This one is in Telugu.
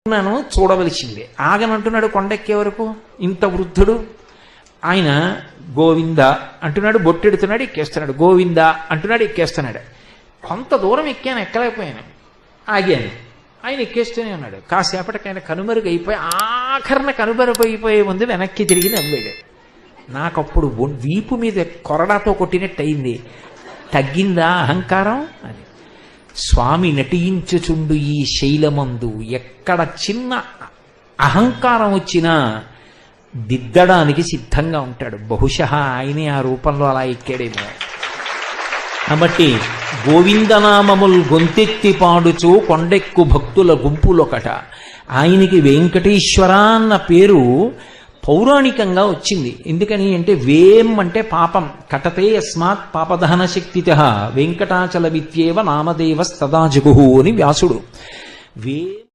నన్ను చూడవలసిందే. ఆగనంటున్నాడు కొండెక్కే వరకు. ఇంత వృద్ధుడు ఆయన గోవింద అంటున్నాడు, బొట్టెడుతున్నాడు, ఎక్కేస్తున్నాడు. గోవింద అంటున్నాడు, ఎక్కేస్తున్నాడు. కొంత దూరం ఎక్కాను, ఎక్కలేకపోయాను, ఆగాను. ఆయన ఎక్కేస్తూనే ఉన్నాడు. కాసేపటికి ఆయన కనుమరుగైపోయి ఆఖరణ కనుమరుగైపోయే ముందు వెనక్కి తిరిగి నవ్వాడు. నాకప్పుడు వీపు మీద కొరడాతో కొట్టినట్టు అయింది. తగ్గిందా అహంకారం అని. స్వామి నటించుచుండు ఈ శైలమందు ఎక్కడ చిన్న అహంకారం వచ్చినా దిద్దడానికి సిద్ధంగా ఉంటాడు. బహుశः ఆయనే ఆ రూపంలో అలా ఎక్కాడేమో. కాబట్టి గోవిందనామముల్ గొంతెత్తి పాడుచు కొండెక్కు భక్తుల గుంపులొకట. ఆయనకి వెంకటేశ్వర అన్న పేరు పౌరాణికంగా వచ్చింది. ఎందుకని అంటే వేం అంటే పాపం, కటతే యస్మాత్ పాపదహన శక్తితః వెంకటాచల విత్యేవ నామదేవ స్తదా జగుహు అని వ్యాసుడు. వేం